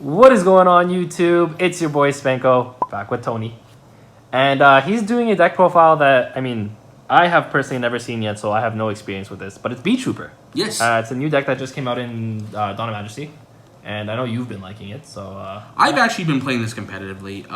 What is going on, YouTube? It's your boy Spanko, back with Tony. And he's doing a deck profile that, I have personally never seen yet, so I have no experience with this. But it's Beetrooper. Yes. It's a new deck that just came out in Dawn of Majesty. And I know you've been liking it, so... I've actually been playing this competitively.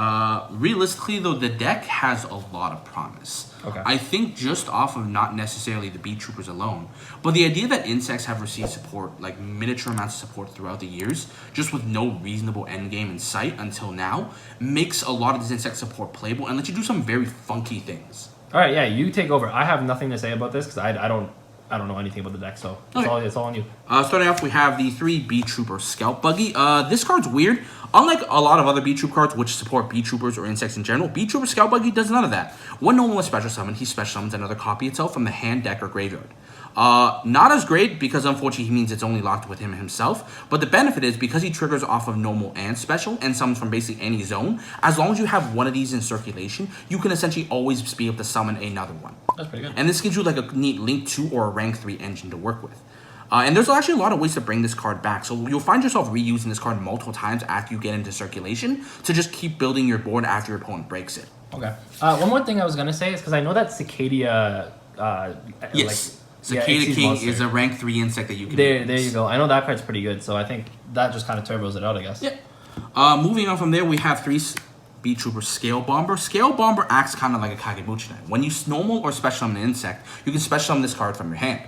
Realistically, though, the deck has a lot of promise. Okay. I think just off of not necessarily the Beetroopers alone, but the idea that insects have received support, like miniature amounts of support throughout the years, just with no reasonable endgame in sight until now, makes a lot of this insect support playable and lets you do some very funky things. Alright, yeah, you take over. I have nothing to say about this, because I don't know anything about the deck, so it's all on you. Starting off, we have the 3 Beetrooper Scout Buggy. This card's weird. Unlike a lot of other Beetroop cards, which support Beetroopers or insects in general, Beetrooper Scout Buggy does none of that. When normal is special summon, he special summons another copy itself from the hand, deck, or graveyard. Not as great, because unfortunately he means it's only locked with him himself, but the benefit is because he triggers off of normal and special, and summons from basically any zone, as long as you have one of these in circulation, you can essentially always be able to summon another one. That's pretty good. And this gives you like a neat Link 2 or a Rank 3 engine to work with. And there's actually a lot of ways to bring this card back, so you'll find yourself reusing this card multiple times after you get into circulation to just keep building your board after your opponent breaks it. Okay. One more thing I was going to say is because I know that Cicadia... Yes. Cicada King is a rank 3 insect that you can use. There you go. I know that card's pretty good, so I think that just kind of turbos it out, I guess. Yeah. Moving on from there, we have 3 Beetrooper Scale Bomber. Scale Bomber acts kind of like a Kagebuchi Knight. When you normal or special summon an insect, you can special summon this card from your hand.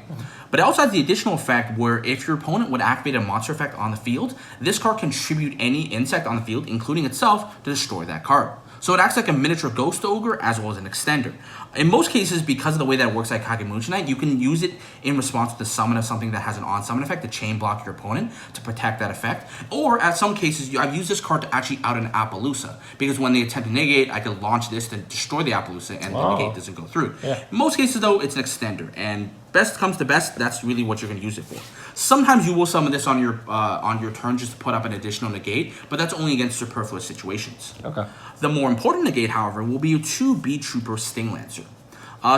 But it also has the additional effect where if your opponent would activate a monster effect on the field, this card can tribute any insect on the field, including itself, to destroy that card. So it acts like a miniature Ghost Ogre as well as an extender. In most cases, because of the way that it works like Kagebuchi Knight, you can use it in response to the summon of something that has an on-summon effect to chain block your opponent to protect that effect. Or, at some cases, I've used this card to actually out an Appaloosa, because when they attempt to negate, I can launch this to destroy the Appaloosa and the negate doesn't go through. Yeah. In most cases, though, it's an extender, and best comes to best, that's really what you're going to use it for. Sometimes you will summon this on your turn just to put up an additional negate, but that's only against superfluous situations. Okay. The more important negate, however, will be your 2 Beetrooper Sting Lancer.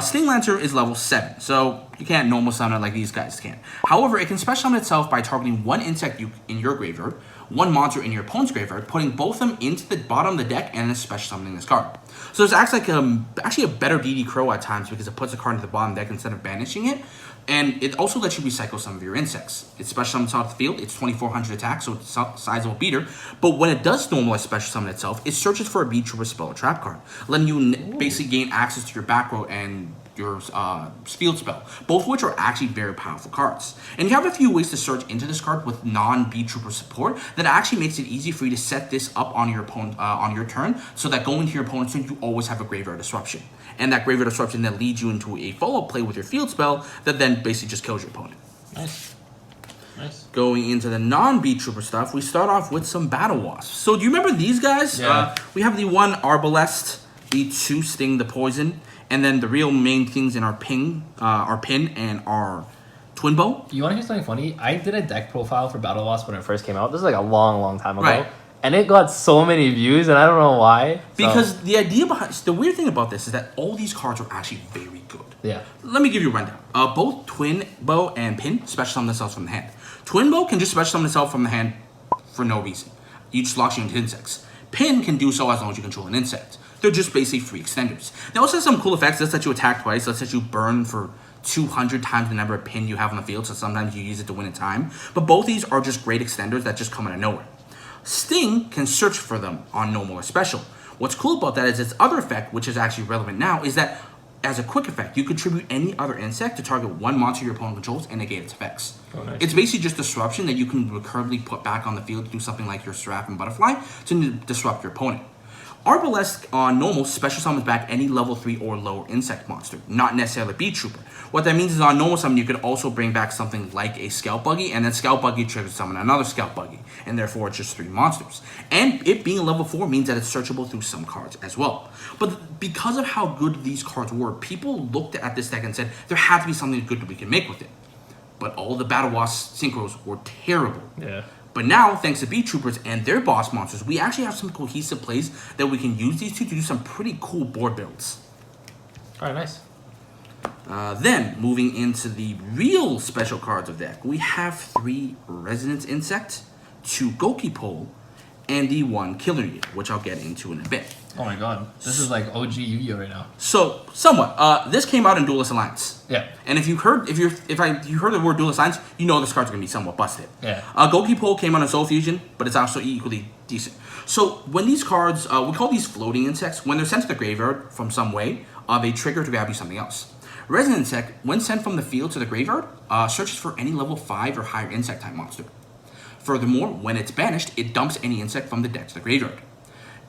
Sting Lancer is level 7, so you can't normal summon it like these guys can. However, it can special summon itself by targeting one insect in your graveyard, one monster in your opponent's graveyard, putting both of them into the bottom of the deck, and then special summoning this card. So this acts like actually a better DD Crow at times because it puts a card into the bottom deck instead of banishing it. And it also lets you recycle some of your insects. It's special summons out of the field. It's 2400 attack, so it's a sizable beater. But when it does normalize special summon itself, it searches for a Beetrooper spell or trap card, letting you basically gain access to your back row and your field spell, both of which are actually very powerful cards. And you have a few ways to search into this card with non-Beetrooper support that actually makes it easy for you to set this up on your opponent on your turn, so that going to your opponent's turn, you always have a graveyard disruption. And that graveyard disruption then leads you into a follow-up play with your field spell that then basically just kills your opponent. Nice. Nice. Going into the non-Beetrooper stuff, we start off with some Battlewasps. So do you remember these guys? Yeah. We have the 1 Arbalest, the 2 Sting the Poison, and then the real main things in our pin and our Twin Bow. You want to hear something funny? I did a deck profile for Battlewasps when it first came out. This is like a long time ago. Right. And it got so many views, and I don't know why. Because the idea behind... The weird thing about this is that all these cards are actually very good. Yeah. Let me give you a rundown. Both Twin Bow and Pin special summon themselves from the hand. Twin Bow can just special summon itself from the hand for no reason. You just locks you into insects. Pin can do so as long as you control an insect. They're just basically free extenders. They also have some cool effects. Let's let you attack twice. Let's let you burn for 200 times the number of pin you have on the field, so sometimes you use it to win in time. But both these are just great extenders that just come out of nowhere. Sting can search for them on normal or special. What's cool about that is its other effect, which is actually relevant now, is that as a quick effect, you contribute any other insect to target one monster your opponent controls and negate its effects. Oh, nice. It's basically just disruption that you can recurrently put back on the field to do something like your Seraph and Butterfly to disrupt your opponent. Arbalest on normal special summons back any level 3 or lower insect monster, not necessarily Beetrooper. What that means is on normal summon, you could also bring back something like a Scout Buggy, and then Scout Buggy triggers summon another Scout Buggy, and therefore it's just 3 monsters. And it being a level 4 means that it's searchable through some cards as well. But because of how good these cards were, people looked at this deck and said, there had to be something good that we can make with it. But all the Battlewasps synchros were terrible. Yeah. But now, thanks to Beetroopers and their boss monsters, we actually have some cohesive plays that we can use these two to do some pretty cool board builds. Alright, nice. Then, moving into the real special cards of deck, we have 3 Resonance Insect, 2 Goki Pole, and the 1 Killer Needle, which I'll get into in a bit. Oh my god, this is like OG Yu-Gi-Oh right now. So somewhat, this came out in Duelist Alliance. Yeah. And if you heard the word Duelist Alliance, you know this card's gonna be somewhat busted. Yeah. Goki Pole came out in Soul Fusion, but it's also equally decent. So when these cards, we call these floating insects. When they're sent to the graveyard from some way, they trigger to grab you something else. Resident Insect, when sent from the field to the graveyard, searches for any level 5 or higher insect type monster. Furthermore, when it's banished, it dumps any insect from the deck to the graveyard.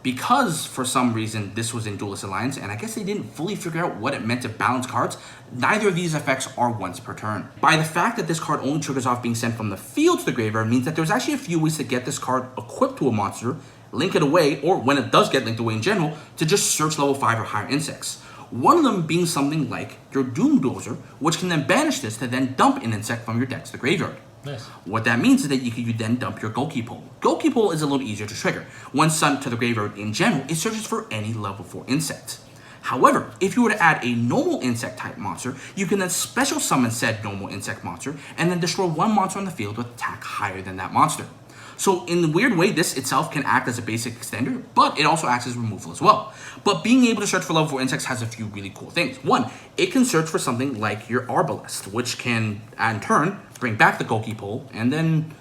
Because, for some reason, this was in Duelist Alliance, and I guess they didn't fully figure out what it meant to balance cards, neither of these effects are once per turn. By the fact that this card only triggers off being sent from the field to the graveyard means that there's actually a few ways to get this card equipped to a monster, link it away, or when it does get linked away in general, to just search level 5 or higher insects. One of them being something like your Doom Dozer, which can then banish this to then dump an insect from your deck to the graveyard. Nice. What that means is that you then dump your Goki Pole. Goki Pole is a little easier to trigger. Once sent to the graveyard in general, it searches for any level 4 insect. However, if you were to add a normal insect type monster, you can then special summon said normal insect monster and then destroy one monster on the field with attack higher than that monster. So in a weird way, this itself can act as a basic extender, but it also acts as removal as well. But being able to search for level 4 insects has a few really cool things. One, it can search for something like your Arbalest, which can, in turn, bring back the Goki Pole, and then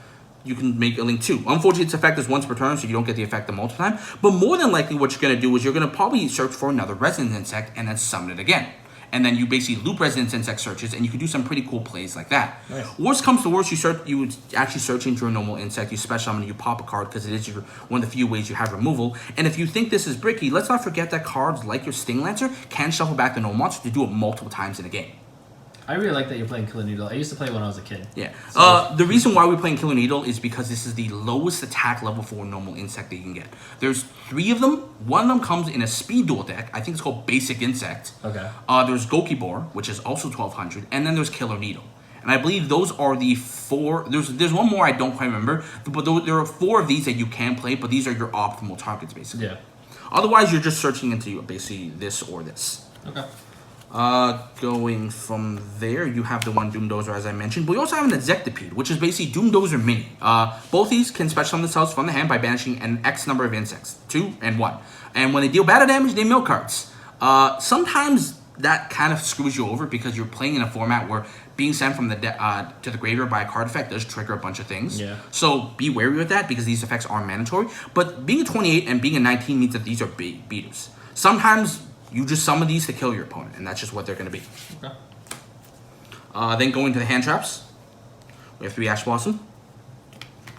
you can make a link too. Unfortunately, its effect is once per turn, so you don't get the effect the multiple time. But more than likely, what you're going to do is you're going to probably search for another Resident Insect and then summon it again. And then you basically loop Resident Insect searches, and you can do some pretty cool plays like that. Nice. Worst comes to worst, you would actually search into a normal insect, you special summon, you pop a card because it is one of the few ways you have removal. And if you think this is bricky, let's not forget that cards like your Sting Lancer can shuffle back the normal monster to do it multiple times in a game. I really like that you're playing Killer Needle. I used to play when I was a kid. Yeah. So, the reason why we're playing Killer Needle is because this is the lowest attack level 4 normal insect that you can get. There's 3 of them. One of them comes in a speed duel deck. I think it's called Basic Insect. Okay. There's Gokibor, which is also 1200, and then there's Killer Needle. And I believe those are the 4. There's one more I don't quite remember, but there are 4 of these that you can play, but these are your optimal targets basically. Yeah. Otherwise, you're just searching into basically this or this. Okay. Going from there, you have the one Doom Dozer, as I mentioned. But we also have an Exectipede, which is basically Doom Dozer Mini. Both these can special summon themselves from the hand by banishing an X number of insects, 2 and 1. And when they deal battle damage, they mill cards. Sometimes that kind of screws you over because you're playing in a format where being sent from the to the graveyard by a card effect does trigger a bunch of things. Yeah. So be wary with that because these effects are mandatory. But being a 28 and being a 19 means that these are big beaters. Sometimes you just summon these to kill your opponent, and that's just what they're going to be. Okay. Then going to the hand traps, we have 3 Ash Blossom,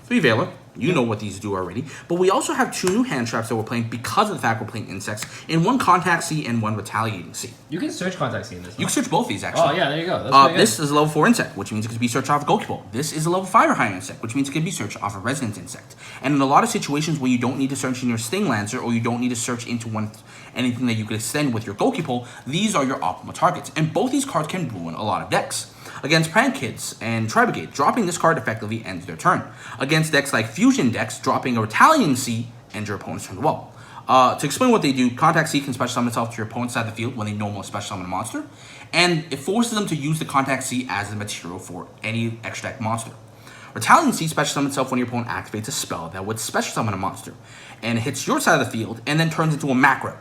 3 Veiler. You know what these do already. But we also have 2 new hand traps that we're playing because of the fact we're playing insects, and 1 Contact C and 1 Retaliating C. You can search Contact C in this. You can search both these, actually. Oh, yeah, there you go. That's this is a level 4 insect, which means it can be searched off a Goki Pole. This is a level 5 or higher insect, which means it can be searched off a Resident Insect. And in a lot of situations where you don't need to search in your Sting Lancer, or you don't need to search into anything that you could extend with your Goki Pole, these are your optimal targets. And both these cards can ruin a lot of decks. Against Prank Kids and Tri-Brigade, dropping this card effectively ends their turn. Against decks like Fusion decks, dropping a Retaliating C ends your opponent's turn as well. To explain what they do, Contact C can special summon itself to your opponent's side of the field when they normally special summon a monster, and it forces them to use the Contact C as the material for any extra deck monster. Retaliating C special summons itself when your opponent activates a spell that would special summon a monster, and it hits your side of the field and then turns into a macro.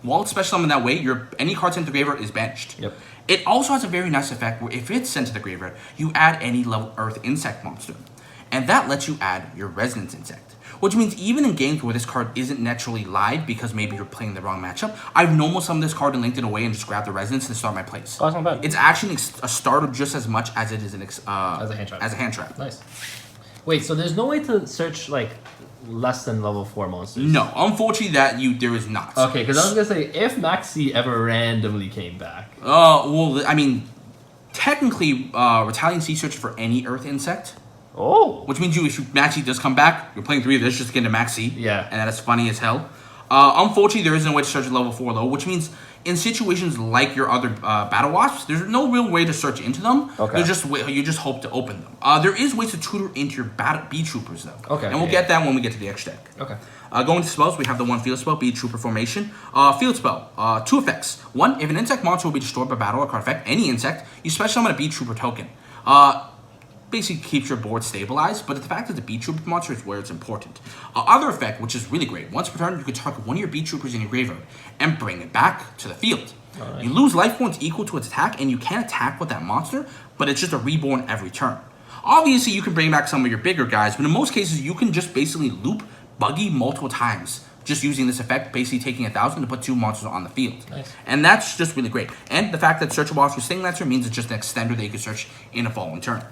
While it's special summoned that way, any card sent to the graveyard is banished. Yep. It also has a very nice effect where if it's sent to the graveyard, you add any level Earth Insect monster. And that lets you add your Resonance Insect. Which means even in games where this card isn't naturally live because maybe you're playing the wrong matchup, I've normal summoned this card and linked it away and just grabbed the Resonance and start my plays. Oh, that's not bad. It's actually a starter just as much as it is as a hand trap. As a hand trap. Nice. Wait, so there's no way to search like less than level 4 monsters? No, unfortunately there is not. Okay, because I was gonna say if Maxi ever randomly came back. Well, I mean, technically, Retaliating C searches for any Earth Insect. Oh. Which means if Maxi does come back, you're playing 3 of this just to get into Maxi. Yeah. And that's funny as hell. Unfortunately, there isn't a way to search at level 4 low, which means in situations like your other Battlewasps, there's no real way to search into them. Okay. You just hope to open them. There is ways to tutor into your Beetroopers though. Okay. And we'll get that when we get to the X deck. Okay. Going to spells, we have the 1 field spell, Beetrooper formation. Field spell, 2 effects. 1, if an insect monster will be destroyed by battle or card effect, any insect, you special summon a Beetrooper token. basically keeps your board stabilized, but the fact that the Beetrooper monster is where it's important. Other effect, which is really great, once per turn, you can target one of your Beetroopers in your graveyard and bring it back to the field. Right. You lose life points equal to its attack, and you can attack with that monster, but it's just a reborn every turn. Obviously, you can bring back some of your bigger guys, but in most cases, you can just basically loop Buggy multiple times, just using this effect, basically taking 1,000 to put 2 monsters on the field. Nice. And that's just really great. And the fact that searchable option Sting Lancer means it's just an extender that you can search in a following turn.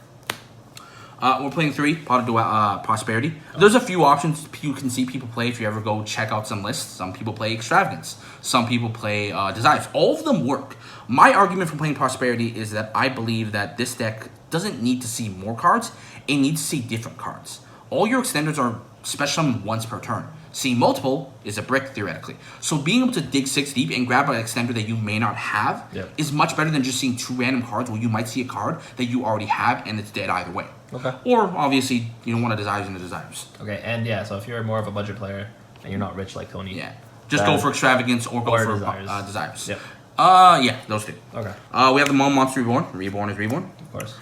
We're playing 3, Pot of Prosperity. There's a few options you can see people play if you ever go check out some lists. Some people play Extravagance. Some people play Desires. All of them work. My argument for playing Prosperity is that I believe that this deck doesn't need to see more cards. It needs to see different cards. All your extenders are special summoned once per turn. Seeing multiple is a brick, theoretically. So being able to dig 6 deep and grab an extender that you may not have is much better than just seeing 2 random cards where you might see a card that you already have and it's dead either way. Okay. Or, obviously, you don't want to Desires into Desires. Okay, and yeah, so if you're more of a budget player and you're not rich like Tony. Yeah. Just go for Extravagance or go for Desires. Yep. Yeah, those 2. Okay. We have the Mo Monster Reborn. Reborn is Reborn. Of course.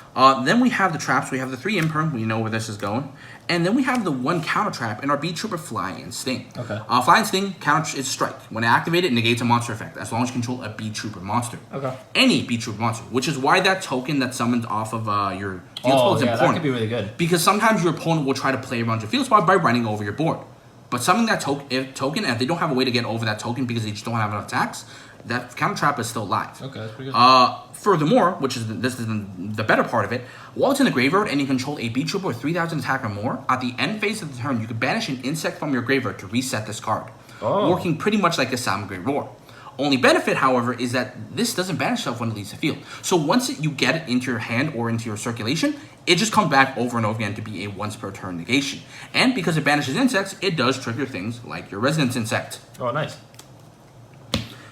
Then we have the traps. We have the 3 Imperm. We know where this is going. And then we have the 1 counter trap in our Beetrooper Fly and Sting. Okay. Fly and Sting counter is Strike. When activated, it negates a monster effect as long as you control a Beetrooper monster. Okay. Any Beetrooper monster, which is why that token that summons off of your field spell is important. That could be really good. Because sometimes your opponent will try to play around your field spell by running over your board. But summoning that token, and if they don't have a way to get over that token because they just don't have enough attacks, that counter trap is still live. Okay, that's pretty good. Furthermore, which is this is the better part of it, while it's in the graveyard and you control a Beetrooper with 3,000 attack or more, at the end phase of the turn, you can banish an insect from your graveyard to reset this card, working pretty much like a Salmon Great Roar. Only benefit, however, is that this doesn't banish itself when it leaves the field. So once you get it into your hand or into your circulation, it just comes back over and over again to be a once per turn negation. And because it banishes insects, it does trigger things like your Resonance Insect. Oh, nice.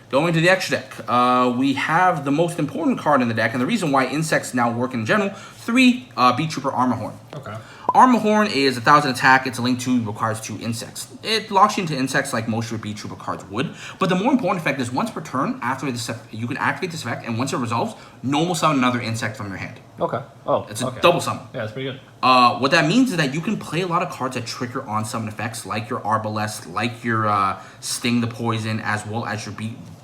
Going to the extra deck, we have the most important card in the deck, and the reason why insects now work in general, 3 Beetrooper Armor Horn. Okay. Armor Horn is 1,000 attack, it's a link 2, requires 2 insects. It locks you into insects like most of your Beetrooper cards would, but the more important effect is once per turn, after this, you can activate this effect, and once it resolves, normal summon another insect from your hand. Okay. Oh, it's a double summon. Yeah, that's pretty good. What that means is that you can play a lot of cards that trigger on summon effects, like your Arbalest, like your Sting the Poison, as well as your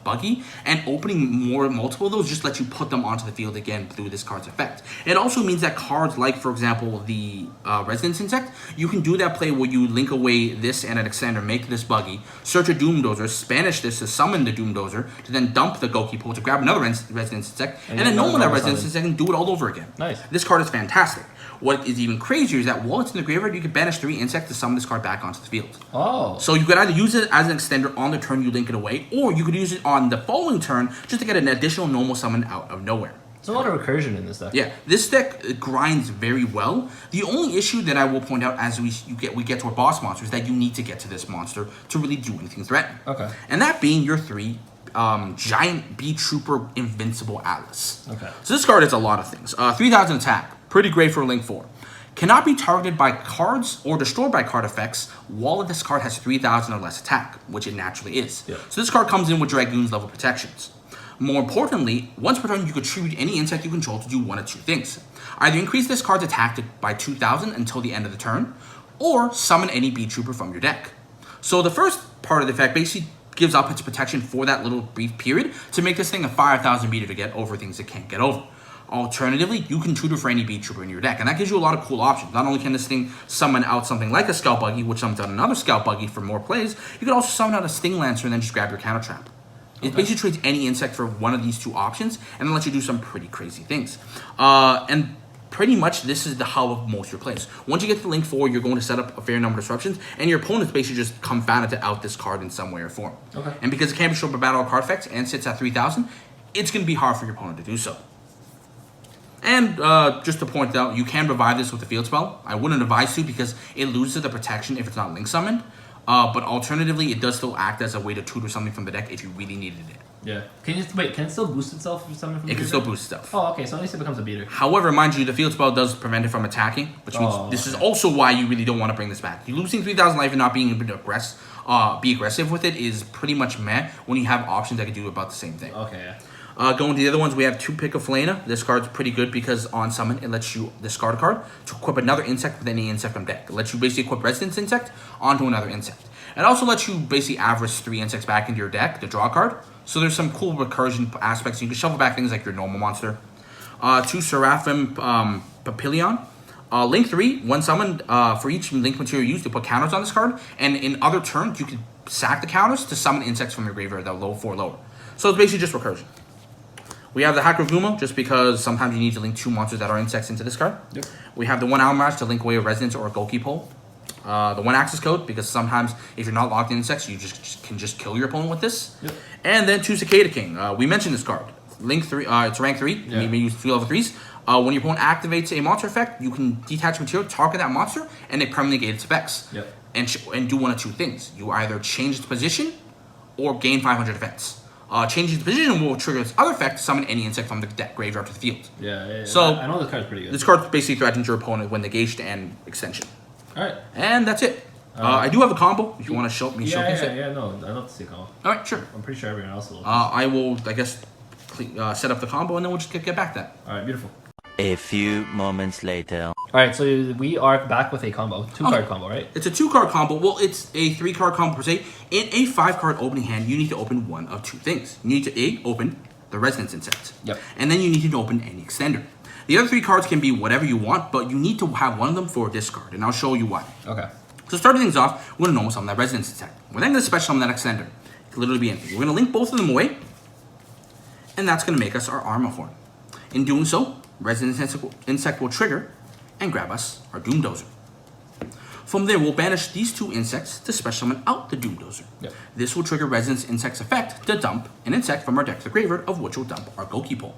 Buggy, and opening multiple of those just let you put them onto the field again through this card's effect. It also means that cards like, for example, the Resonance Insect, you can do that play where you link away this and an extender, make this Buggy, search a Doom Dozer, Spanish this to summon the Doom Dozer, to then dump the Goki Pool to grab another Resonance Insect, and then normal that Resonance Insect and do it all over again. Nice. This card is fantastic. What is even crazier is that while it's in the graveyard, you can banish 3 insects to summon this card back onto the field. Oh. So you could either use it as an extender on the turn you link it away, or you could use it on the following turn just to get an additional normal summon out of nowhere. There's a lot of recursion in this deck. Yeah, this deck grinds very well. The only issue that I will point out as we get to our boss monster is that you need to get to this monster to really do anything threatening. Okay. And that being your 3 giant Beetrooper Invincible Atlas. Okay. So this card is a lot of things. 3,000 attack. Pretty great for link 4. Cannot be targeted by cards or destroyed by card effects while this card has 3,000 or less attack, which it naturally is. Yeah. So this card comes in with Dragoon's level protections. More importantly, once per turn, you could tribute any insect you control to do one of 2 things. Either increase this card's attack by 2,000 until the end of the turn, or summon any Beetrooper from your deck. So the first part of the effect basically gives up its protection for that little brief period to make this thing a 5,000 meter to get over things it can't get over. Alternatively, you can tutor for any Beetrooper in your deck, and that gives you a lot of cool options. Not only can this thing summon out something like a Scout Buggy, which summons out another Scout Buggy for more plays, you can also summon out a Sting Lancer and then just grab your counter trap. It basically trades any insect for one of these 2 options, and then lets you do some pretty crazy things. And pretty much this is the hub of most of your plays. Once you get to link 4, you're going to set up a fair number of disruptions, and your opponent's basically just confounded to out this card in some way or form. Okay. And because it can't be shown by battle or card effects and sits at 3,000, it's going to be hard for your opponent to do so. And just to point out, you can revive this with a field spell. I wouldn't advise to because it loses the protection if it's not link summoned. But alternatively, it does still act as a way to tutor something from the deck if you really needed it. Yeah. Can it still boost itself or something from the It can still boost itself. Oh, okay. So at least it becomes a beater. However, mind you, the field spell does prevent it from attacking, which means this is also why you really don't want to bring this back. You losing 3,000 life and not being able to be aggressive with it is pretty much meh when you have options that can do about the same thing. Okay, yeah. Going to the other ones, we have 2 Pick of Felina. This card's pretty good because on summon, it lets you discard a card to equip another insect with any insect from deck. It lets you basically equip Residence Insect onto another insect. It also lets you basically average 3 insects back into your deck to draw a card. So there's some cool recursion aspects. You can shuffle back things like your normal monster. 2 Seraphim Papillion. Link 3, when summoned, for each link material used, to put counters on this card. And in other turns, you can sack the counters to summon insects from your graveyard that are low 4 lower. So it's basically just recursion. We have the Hacker Gumo, just because sometimes you need to link 2 monsters that are insects into this card. Yep. We have the 1 Almirage to link away a Residence or a Goki Pole. The 1 Axis Code, because sometimes if you're not locked in insects, you can just kill your opponent with this. Yep. And then 2 Cicada King. We mentioned this card. Link 3, it's rank 3. Yeah. You may use 3 level 3s. When your opponent activates a monster effect, you can detach material, target that monster, and it permanently negate its effects. Yep. And do one of 2 things. You either change its position or gain 500 defense. Changing the position will trigger its other effect to summon any insect from the deck, graveyard to the field. Yeah. So I know this card's pretty good. This card basically threatens your opponent when negation and extension. All right. And that's it. I do have a combo if you want to showcase it. Yeah, no, I'd love to see a combo. All right, sure. I'm pretty sure everyone else will. I will, I guess, set up the combo and then we'll just get back to that. All right, beautiful. A few moments later. All right, so we are back with a combo, 2-card combo, right? It's a 2-card combo. Well, it's a 3-card combo per se. In a 5-card opening hand, you need to open one of 2 things. You need to open the Resonance Insect. Yep. And then you need to open any extender. The other 3 cards can be whatever you want, but you need to have one of them for discard, and I'll show you why. Okay. So starting things off, we're gonna normal summon that Resonance Insect. We're then gonna special summon that extender. It can literally be anything. We're gonna link both of them away, and that's gonna make us our Armor Horn. In doing so, Resonance Insect will trigger and grab us our Doom Dozer. From there, we'll banish these 2 insects to special summon out the Doom Dozer. Yep. This will trigger Resonance Insect's effect to dump an insect from our deck to the graveyard, of which will dump our Goki Pole.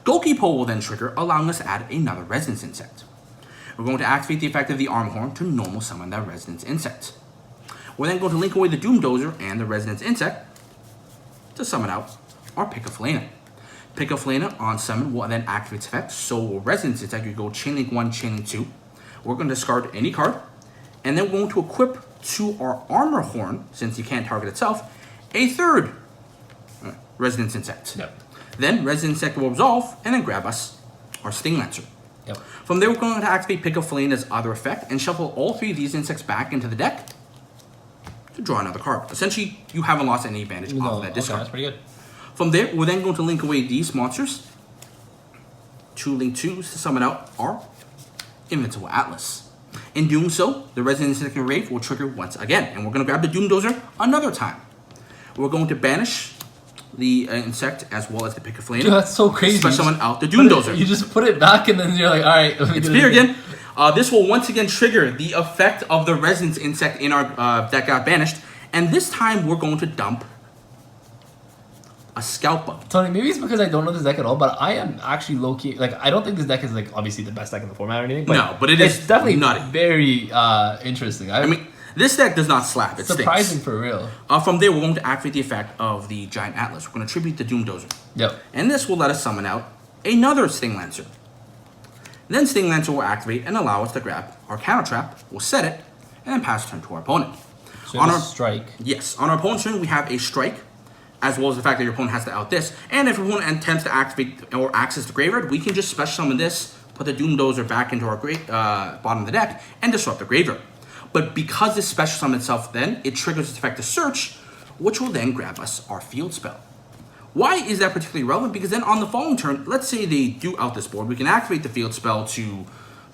Goki Pole will then trigger, allowing us to add another Resonance Insect. We're going to activate the effect of the Armor Horn to normal summon that Resonance Insect. We're then going to link away the Doom Dozer and the Resonance Insect to summon out our Pick of Felina. Pick of Felina on summon will then activate its effect, so will Resonance Insect. You go Chain Link 1, Chain Link 2. We're going to discard any card, and then we're going to equip to our Armor Horn, since you can't target itself, a 3rd Resonance Insect. Yep. Then Resonance Insect will resolve, and then grab us our Sting Lancer. Yep. From there, we're going to activate Pick of Felina's other effect, and shuffle all 3 of these insects back into the deck to draw another card. Essentially, you haven't lost any advantage off of that discard. That's pretty good. From there, we're then going to link away these monsters. 2 Link 2s to summon out our Invincible Atlas. In doing so, the Resonance Insect Rave will trigger once again, and we're going to grab the Doom Dozer another time. We're going to banish the insect as well as the Pick of Felina. Dude, that's so crazy. Special summon out the Doom Dozer. You just put it back and then you're like, all right. It's here again. This will once again trigger the effect of the Resonance Insect in our deck got banished, and this time we're going to dump a Scalp Bug. Tony, maybe it's because I don't know this deck at all, but I am actually low-key, like, I don't think this deck is, like, obviously the best deck in the format or anything. But no, but it's definitely nutty. Very interesting. I mean, this deck does not slap. It surprising stinks. For real. From there, we're going to activate the effect of the Giant Atlas. We're going to tribute the Doom Dozer. Yep. And this will let us summon out another Sting Lancer. Then Sting Lancer will activate and allow us to grab our Counter Trap. We'll set it, and then pass turn to our opponent. So on our strike. Yes. On our opponent's turn, we have a strike, as well as the fact that your opponent has to out this. And if your opponent attempts to activate or access the graveyard, we can just special summon this, put the Doom Dozer back into our bottom of the deck, and disrupt the graveyard. But because this special summon itself then, it triggers its effect to search, which will then grab us our field spell. Why is that particularly relevant? Because then on the following turn, let's say they do out this board, we can activate the field spell to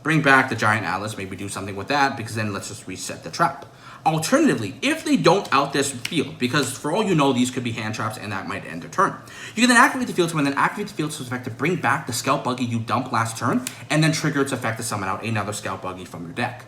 bring back the Giant Atlas, maybe do something with that, because then let's just reset the trap. Alternatively, if they don't out this field, because for all you know, these could be hand traps and that might end their turn, you can then activate the field spell and then activate the field spell's effect to bring back the Scout Buggy you dumped last turn, and then trigger its effect to summon out another Scout Buggy from your deck.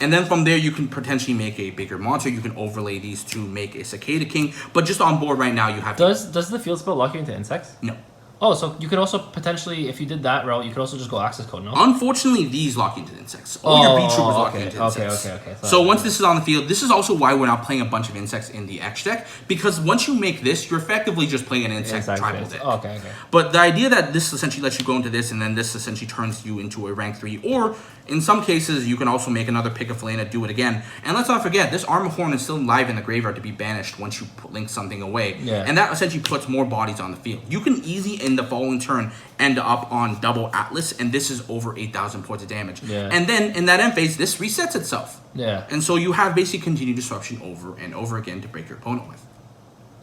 And then from there, you can potentially make a bigger monster. You can overlay these to make a Cicada King. But just on board right now, you have... Does the field spell lock you into insects? No. Oh, so you could also potentially, if you did that route, you could also just go access code, no? Unfortunately, these lock into the insects. All your Beetroopers lock into the insects. Okay. So once this is on the field, this is also why we're not playing a bunch of insects in the X deck, because once you make this, you're effectively just playing an insect tribal deck. Okay. But the idea that this essentially lets you go into this, and then this essentially turns you into a rank 3, or in some cases, you can also make another pick a Felina, do it again. And let's not forget, this Armor Horn is still live in the graveyard to be banished once you link something away. Yeah. And that essentially puts more bodies on the field. You can easily, in the following turn, end up on double Atlas, and this is over 8,000 points of damage. Yeah. And then, in that end phase, this resets itself. Yeah. And so you have basically continued disruption over and over again to break your opponent with.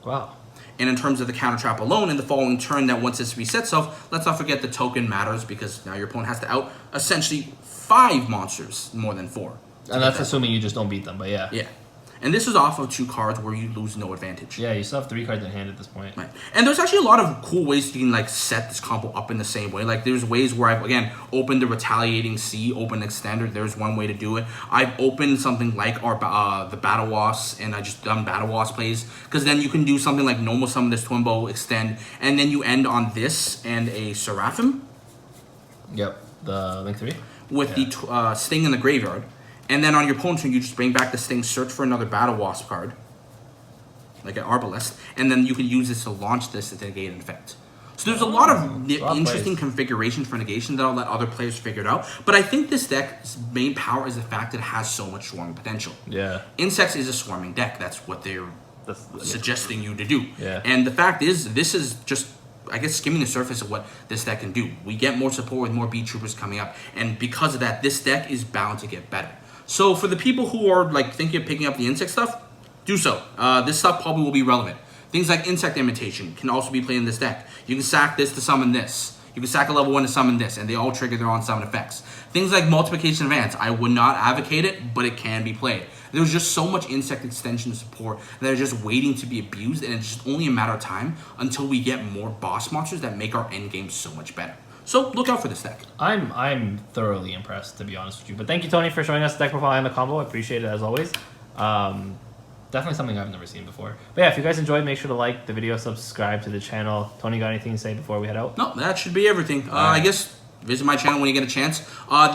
Wow. And in terms of the counter trap alone, in the following turn, that once this resets itself, let's not forget the token matters, because now your opponent has to out essentially 5 monsters more than 4. And that's assuming you just don't beat them, but yeah. Yeah. And this is off of 2 cards where you lose no advantage. Yeah, you still have 3 cards in hand at this point. Right. And there's actually a lot of cool ways you can like set this combo up in the same way. Like there's ways where I've again opened the Retaliating Sea, open Extender. There's one way to do it. I've opened something like our the Battlewasps, and I just done Battlewasps plays, because then you can do something like normal summon this Twimbo, extend, and then you end on this and a Seraphim. Yep, the Link 3. With the Sting in the graveyard. And then on your opponent's turn, you just bring back the Sting, search for another Battlewasp card, like an Arbalest, and then you can use this to launch this to negate an effect. So there's a lot of interesting configurations for negation that I'll let other players figure it out. But I think this deck's main power is the fact that it has so much swarming potential. Yeah. Insects is a swarming deck. That's what they're suggesting you to do. Yeah. And the fact is, this is just, I guess, skimming the surface of what this deck can do. We get more support with more Beetroopers coming up, and because of that, this deck is bound to get better. So for the people who are like thinking of picking up the insect stuff, do so. This stuff probably will be relevant. Things like Insect Imitation can also be played in this deck. You can sack this to summon this. You can sack a level 1 to summon this, and they all trigger their own summon effects. Things like Multiplication Advance, I would not advocate it, but it can be played. There's just so much insect extension support that are just waiting to be abused, and it's just only a matter of time until we get more boss monsters that make our end game so much better. So look out for this deck. I'm thoroughly impressed, to be honest with you. But thank you, Tony, for showing us the deck profile and the combo. I appreciate it as always. Definitely something I've never seen before. But yeah, if you guys enjoyed, make sure to like the video, subscribe to the channel. Tony, got anything to say before we head out? No, that should be everything. I guess visit my channel when you get a chance.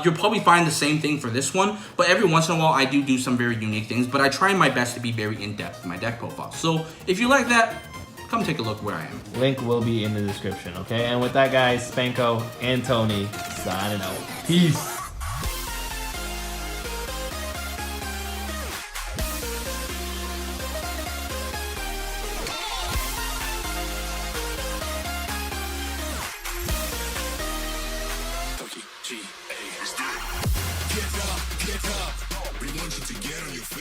You'll probably find the same thing for this one, but every once in a while I do some very unique things, but I try my best to be very in-depth in my deck profile. So if you like that, come take a look where I am. Link will be in the description, okay? And with that, guys, Spanko and Tony signing out. Peace. Get up, we want you to get on your feet.